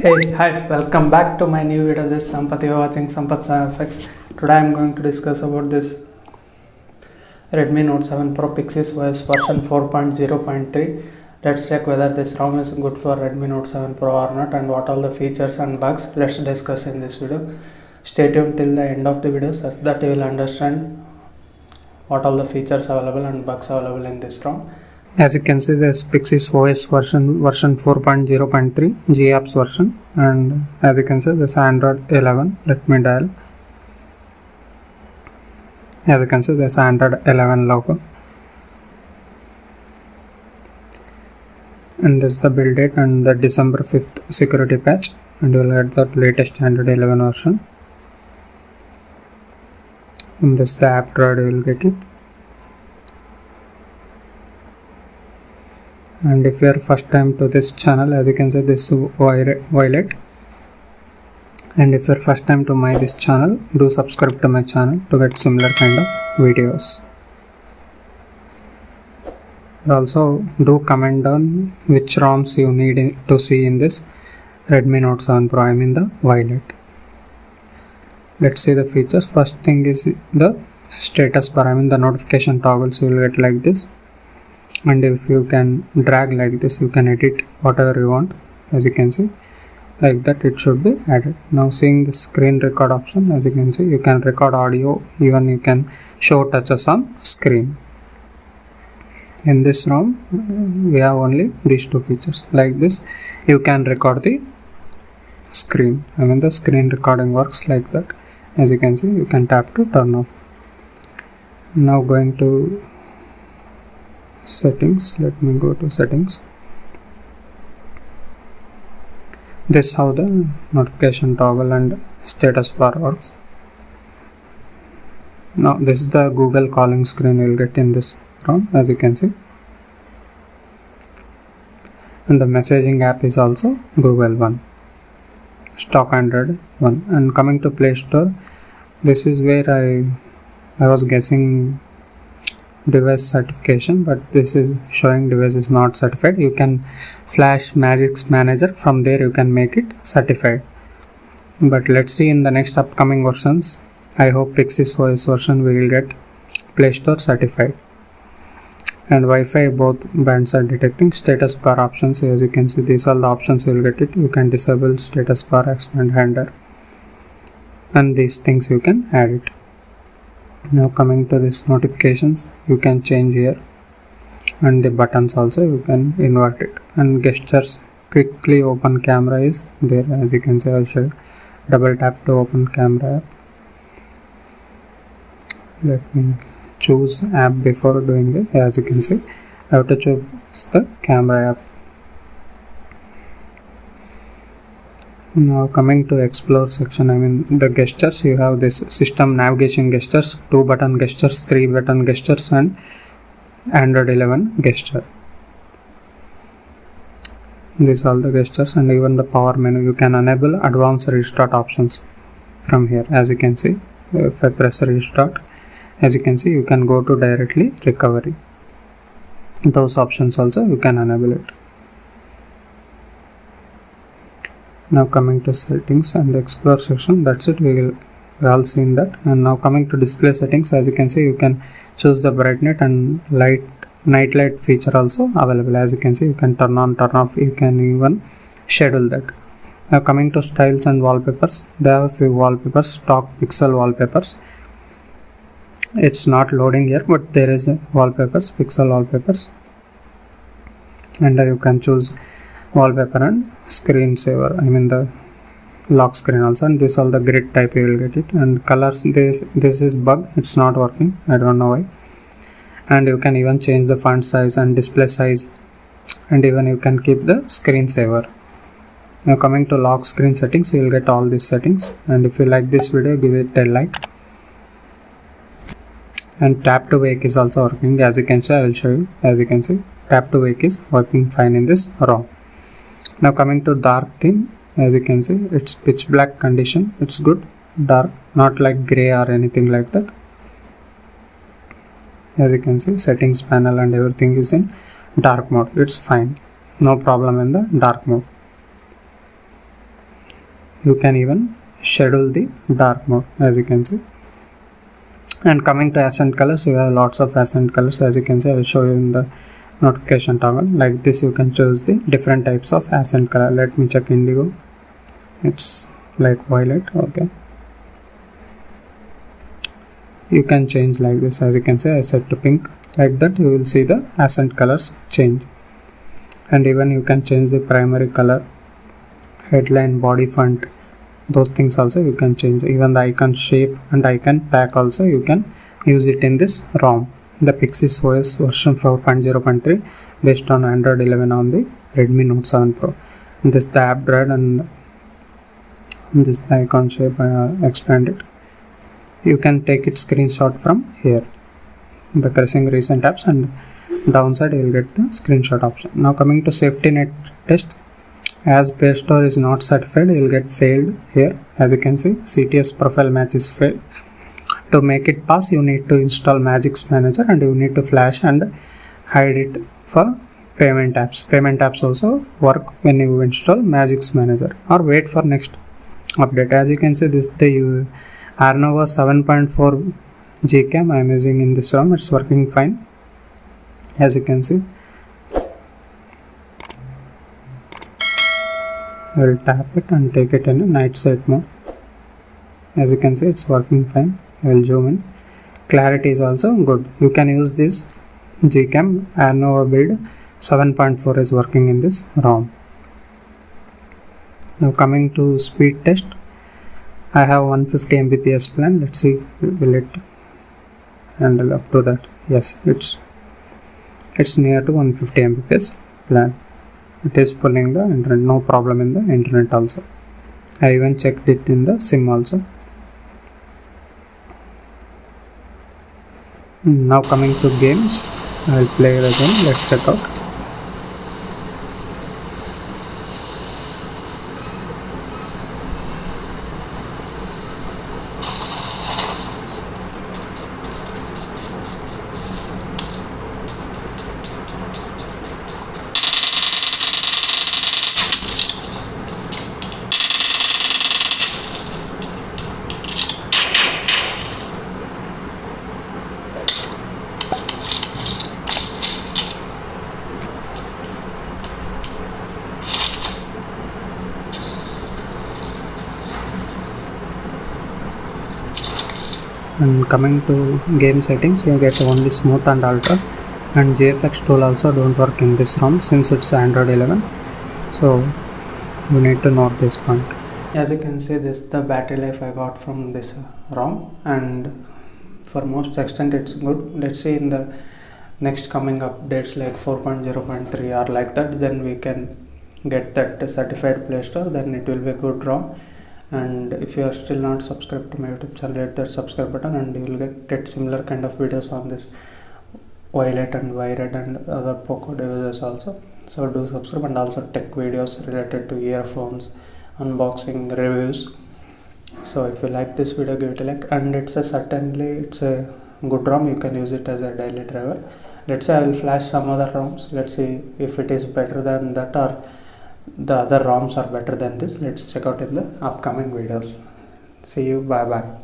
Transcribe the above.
Hey, hi, welcome back to my new video. This is Sampath. You are watching Sampath FX. Today I am going to discuss about this Redmi Note 7 Pro Pixis OS version 4.0.3. Let's check whether this ROM is good for Redmi Note 7 Pro or not and what all the features and bugs. Let's discuss in this video. Stay tuned till the end of the video so that you will understand what all the features available and bugs available in this ROM. As you can see, this Pixis OS version 4.0.3 GApps version, and as you can see, this Android 11. Let me dial. As you can see, this Android 11 logo, and this is the build date and the December 5th security patch, and you will get the latest Android 11 version. And this is the app drawer, you will get it. And if you are first time to this channel, as you can see, this is Violet, and if you are first time to this channel, do subscribe to my channel to get similar kind of videos. And also do comment down which ROMs you need to see in this Redmi Note 7 Pro. I mean the Violet. Let's see the features. First thing is the status bar. I mean the notification toggles you will get like this. And if you can drag like this, you can edit whatever you want. As you can see, like that it should be added. Now seeing the screen record option, as you can see, you can record audio, even you can show touches on screen. In this ROM we have only these two features. Like this you can record the screen. I mean the screen recording works like that. As you can see, you can tap to turn off. Now going to settings, let me go to settings. This is how the notification toggle and status bar works. Now this is the Google calling screen you will get in this ROM, as you can see, and the messaging app is also Google one, stock Android one. And coming to Play Store, this is where I was guessing device certification, but this is showing device is not certified. You can flash Magisk Manager, from there you can make it certified. But let's see in the next upcoming versions. I hope Pixis OS version will get Play Store certified. And Wi-Fi both bands are detecting. Status bar options, as you can see, these are the options you will get it. You can disable status bar, expand handler, and these things you can add it. Now coming to this notifications, you can change here, and the buttons also you can invert it. And gestures, quickly open camera is there, as you can see. I'll show you. Double tap to open camera app. Let me choose app before doing it. As you can see, I have to choose the camera app. Now coming to explore section, I mean the gestures, you have this system navigation gestures, 2 button gestures, 3 button gestures, and Android 11 gesture. These are all the gestures, and even the power menu. You can enable advanced restart options from here. As you can see, if I press restart, as you can see, you can go to directly recovery. Those options also you can enable it. Now coming to settings and explore section, that's it. We all seen that. And now coming to display settings, as you can see, you can choose the brightness and night light feature also available. As you can see, you can turn on, turn off, you can even schedule that. Now coming to styles and wallpapers, there are a few wallpapers, stock pixel wallpapers. It's not loading here, but there is wallpapers, pixel wallpapers, and you can choose wallpaper and screensaver, I mean the lock screen also. And this all the grid type you will get it. And colors, this is bug, it's not working, I don't know why. And you can even change the font size and display size, and even you can keep the screensaver. Now coming to lock screen settings, you will get all these settings. And if you like this video, give it a like. And tap to wake is also working. As you can see, I will show you. As you can see, tap to wake is working fine in this ROM. Now coming to dark theme, as you can see, it's pitch black condition, it's good, dark, not like gray or anything like that. As you can see, settings panel and everything is in dark mode, it's fine, no problem in the dark mode. you can even schedule the dark mode, as you can see. And coming to accent colors, you have lots of accent colors. As you can see, I will show you in the notification toggle. Like this, you can choose the different types of accent color. Let me check indigo. It's like violet. Okay, you can change like this. As you can see, I set to pink. Like that, you will see the accent colors change. And even you can change the primary color, headline, body font, those things also you can change. Even the icon shape and icon pack also you can use it in this ROM. The Pixis OS version 4.0.3 based on Android 11 on the Redmi Note 7 Pro. This the app drawer and this the icon shape expanded. You can take it screenshot from here by pressing recent apps, and downside you will get the screenshot option. Now coming to safety net test. As Play Store is not certified, you will get failed here. As you can see, CTS profile match is failed. To make it pass, you need to install Magisk Manager, and you need to flash and hide it for payment apps. Payment apps also work when you install Magisk Manager, or wait for next update. As you can see, this the Arnova 7.4 Gcam I am using in this ROM. It's working fine. As you can see, I will tap it and take it in a night sight mode. As you can see, it's working fine. I will zoom in. Clarity is also good. You can use this Gcam Arnova build 7.4 is working in this ROM. Now coming to speed test. I have 150 Mbps plan. Let's see, will it handle up to that? Yes, it's near to 150 Mbps plan. It is pulling the internet, no problem in the internet also. I even checked it in the SIM also. Now coming to games, I will play the game. Let's check out. And coming to game settings, you get only smooth and ultra, and GFX tool also don't work in this ROM since it's Android 11, so you need to note this point. As you can see, this is the battery life I got from this ROM, and for most extent it's good. Let's see in the next coming updates like 4.0.3 or like that, then we can get that certified Play Store, then it will be a good ROM. And if you are still not subscribed to my YouTube channel, hit that subscribe button, and you will get similar kind of videos on this Violet and Wired and other Poco devices also. So do subscribe, and also tech videos related to earphones, unboxing, reviews. So if you like this video, give it a like, and it's a good ROM. You can use it as a daily driver. Let's say I will flash some other ROMs. Let's see if it is better than that or the other ROMs are better than this. Let's check out in the upcoming videos. See you. Bye bye.